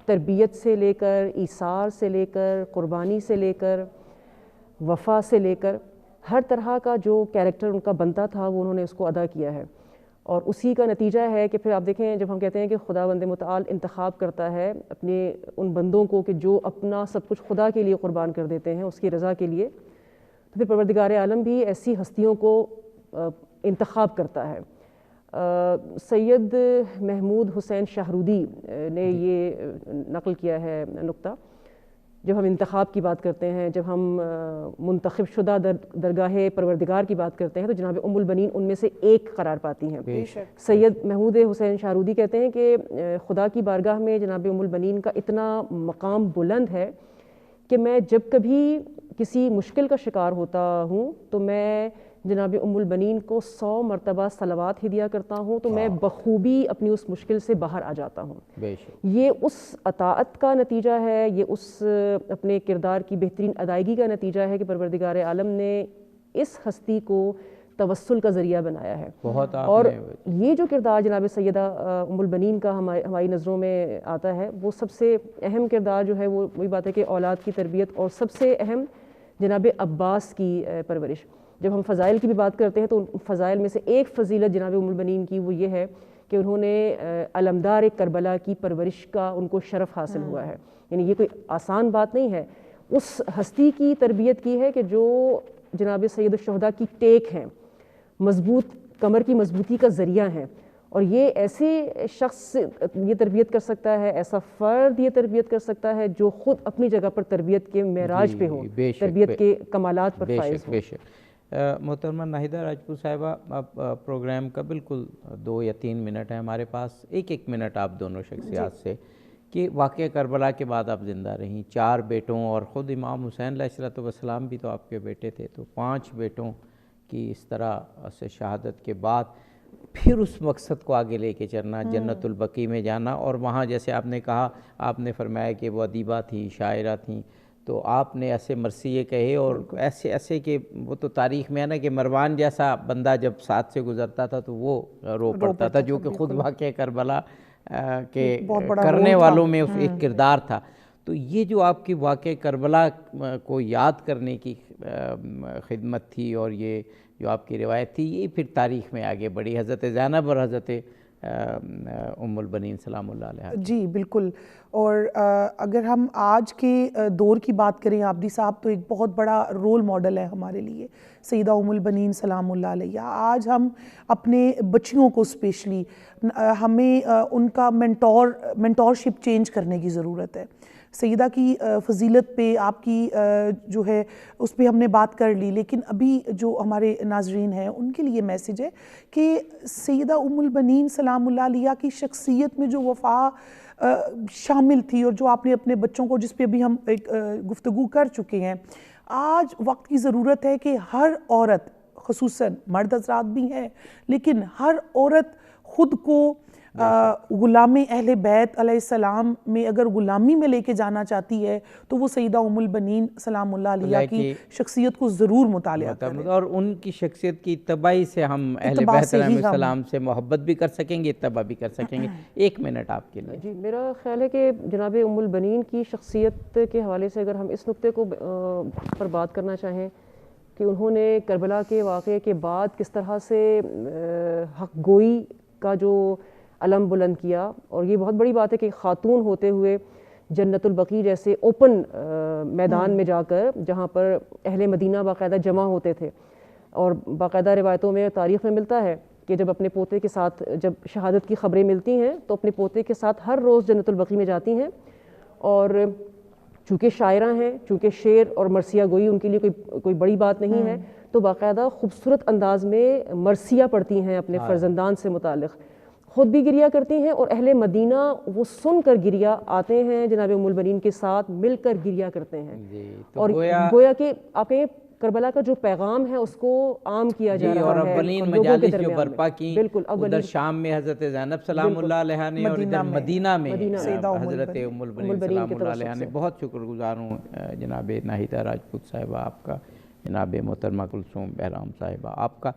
تربیت سے لے کر, ایثار سے لے کر, قربانی سے لے کر, وفا سے لے کر, ہر طرح کا جو کیریکٹر ان کا بنتا تھا وہ انہوں نے اس کو ادا کیا ہے. اور اسی کا نتیجہ ہے کہ پھر آپ دیکھیں جب ہم کہتے ہیں کہ خداوند متعال انتخاب کرتا ہے اپنے ان بندوں کو کہ جو اپنا سب کچھ خدا کے لیے قربان کر دیتے ہیں اس کی رضا کے لیے, تو پھر پروردگار عالم بھی ایسی ہستیوں کو انتخاب کرتا ہے. سید محمود حسین شاہرودی نے یہ نقل کیا ہے نقطہ, جب ہم انتخاب کی بات کرتے ہیں, جب ہم منتخب شدہ درگاہ پروردگار کی بات کرتے ہیں تو جناب ام البنین ان میں سے ایک قرار پاتی ہیں. سید محمود حسین شاہرودی کہتے ہیں کہ خدا کی بارگاہ میں جناب ام البنین کا اتنا مقام بلند ہے کہ میں جب کبھی کسی مشکل کا شکار ہوتا ہوں تو میں جناب ام البنین کو 100 مرتبہ صلوات ہدیہ کرتا ہوں تو میں بخوبی اپنی اس مشکل سے باہر آ جاتا ہوں. یہ اس اطاعت کا نتیجہ ہے, یہ اس اپنے کردار کی بہترین ادائیگی کا نتیجہ ہے کہ پروردگار عالم نے اس ہستی کو توسل کا ذریعہ بنایا ہے. اور یہ جو کردار جناب سیدہ ام البنین کا ہماری نظروں میں آتا ہے وہ سب سے اہم کردار جو ہے وہ وہی بات ہے کہ اولاد کی تربیت اور سب سے اہم جناب عباس کی پرورش. جب ہم فضائل کی بھی بات کرتے ہیں تو فضائل میں سے ایک فضیلت جناب ام البنین کی وہ یہ ہے کہ انہوں نے علمدار کربلا کی پرورش کا ان کو شرف حاصل ہوا ہے. یعنی یہ کوئی آسان بات نہیں ہے, اس ہستی کی تربیت کی ہے کہ جو جناب سید الشہداء کی ٹیک ہیں, مضبوط کمر کی مضبوطی کا ذریعہ ہیں. اور یہ ایسے شخص یہ تربیت کر سکتا ہے, ایسا فرد یہ تربیت کر سکتا ہے جو خود اپنی جگہ پر تربیت کے معراج پہ ہو, تربیت کے کمالات پر فائز ہو. محترمہ ناہیدہ راجپوت صاحبہ, اب پروگرام کا بالکل 2 یا 3 منٹ ہے ہمارے پاس, ایک منٹ آپ دونوں شخصیات سے کہ واقعہ کربلا کے بعد آپ زندہ رہیں, 4 بیٹوں اور خود امام حسین علیہ السلام بھی تو آپ کے بیٹے تھے, تو 5 بیٹوں کی اس طرح سے شہادت کے بعد پھر اس مقصد کو آگے لے کے چلنا, جنت البقیع میں جانا, اور وہاں جیسے آپ نے کہا, آپ نے فرمایا کہ وہ ادیبہ تھیں, شاعرہ تھیں, تو آپ نے ایسے مرثیے کہے اور ایسے کہ وہ تو تاریخ میں ہے نا کہ مروان جیسا بندہ جب ساتھ سے گزرتا تھا تو وہ رو پڑتا تھا, جو کہ خود واقعہ کربلا کے کرنے والوں میں اس ایک کردار تھا. تو یہ جو آپ کی واقعہ کربلا کو یاد کرنے کی خدمت تھی اور یہ جو آپ کی روایت تھی, یہ پھر تاریخ میں آگے بڑھی حضرت زینب اور حضرت ام البنین سلام اللہ علیہ. جی بالکل. اور اگر ہم آج کے دور کی بات کریں, عابدی صاحب تو ایک بہت بڑا رول ماڈل ہے ہمارے لیے سیدہ ام البنین سلام اللہ علیہ. آج ہم اپنے بچیوں کو اسپیشلی ہمیں ان کا مینٹورشپ چینج کرنے کی ضرورت ہے. سیدہ کی فضیلت پہ آپ کی جو ہے اس پہ ہم نے بات کر لی, لیکن ابھی جو ہمارے ناظرین ہیں ان کے لیے میسیج ہے کہ سیدہ ام البنین سلام اللہ علیہ کی شخصیت میں جو وفا شامل تھی اور جو آپ نے اپنے بچوں کو, جس پہ بھی ہم ایک گفتگو کر چکے ہیں, آج وقت کی ضرورت ہے کہ ہر عورت, خصوصاً مرد حضرات بھی ہیں, لیکن ہر عورت خود کو غلام اہل بیت علیہ السلام میں اگر غلامی میں لے کے جانا چاہتی ہے تو وہ سیدہ ام البنین سلام اللہ علیہ کی شخصیت کو ضرور مطالعہ کریں, اور ان کی شخصیت کی اتباعی سے ہم اہل بیت علیہ السلام سے محبت بھی کر سکیں گے, اتباع بھی کر سکیں گے. 1 منٹ آپ کے لیے. جی, میرا خیال ہے کہ جناب ام البنین کی شخصیت کے حوالے سے اگر ہم اس نقطے کو پر بات کرنا چاہیں کہ انہوں نے کربلا کے واقعے کے بعد کس طرح سے حق گوئی کا جو علم بلند کیا. اور یہ بہت بڑی بات ہے کہ خاتون ہوتے ہوئے جنت البقیع جیسے اوپن میدان میں جا کر، جہاں پر اہل مدینہ باقاعدہ جمع ہوتے تھے، اور باقاعدہ روایتوں میں تاریخ میں ملتا ہے کہ جب اپنے پوتے کے ساتھ جب شہادت کی خبریں ملتی ہیں تو اپنے پوتے کے ساتھ ہر روز جنت البقیع میں جاتی ہیں. اور چونکہ شاعرہ ہیں، چونکہ شعر اور مرثیہ گوئی ان کے لیے کوئی بڑی بات نہیں ہے، تو باقاعدہ خوبصورت انداز میں مرثیہ پڑھتی ہیں اپنے فرزندان سے متعلق، خود بھی گریہ کرتی ہیں، اور اہل مدینہ وہ سن کر گریہ آتے ہیں جناب ام البنین کے ساتھ مل کر گریہ کرتے ہیں. اور گویا کہ آپ کہیں کربلا کا جو پیغام ہے اس کو عام کیا جا رہا ہے. اور اولین مجالس جو برپا کی ادھر شام میں حضرت زینب سلام اللہ علیہ نے، اور ادھر مدینہ میں حضرت ام البنین سلام اللہ علیہ نے. بہت شکر گزار ہوں جناب ناہیدہ راجپوت صاحبہ آپ کا، جناب محترمہ کلثوم بہرام صاحبہ آپ کا.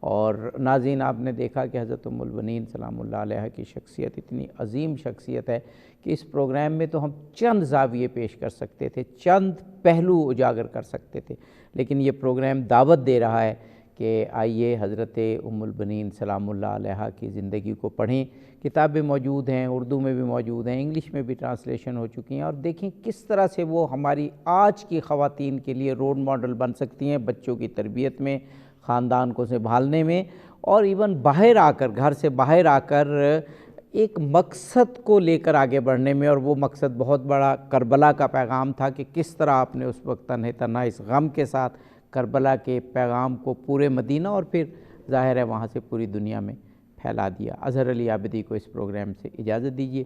اور ناظرین، آپ نے دیکھا کہ حضرت ام البنین سلام اللہ علیہ کی شخصیت اتنی عظیم شخصیت ہے کہ اس پروگرام میں تو ہم چند زاویے پیش کر سکتے تھے، چند پہلو اجاگر کر سکتے تھے، لیکن یہ پروگرام دعوت دے رہا ہے کہ آئیے حضرت ام البنین سلام اللہ علیہ کی زندگی کو پڑھیں. کتابیں موجود ہیں، اردو میں بھی موجود ہیں، انگلش میں بھی ٹرانسلیشن ہو چکی ہیں، اور دیکھیں کس طرح سے وہ ہماری آج کی خواتین کے لیے رول ماڈل بن سکتی ہیں، بچوں کی تربیت میں، خاندان کو سنبھالنے میں، اور ایون باہر آ کر، گھر سے باہر آ کر ایک مقصد کو لے کر آگے بڑھنے میں. اور وہ مقصد بہت بڑا کربلا کا پیغام تھا کہ کس طرح آپ نے اس وقت تنہا تنہا اس غم کے ساتھ کربلا کے پیغام کو پورے مدینہ اور پھر ظاہر ہے وہاں سے پوری دنیا میں پھیلا دیا. اظہر علی عابدی کو اس پروگرام سے اجازت دیجیے.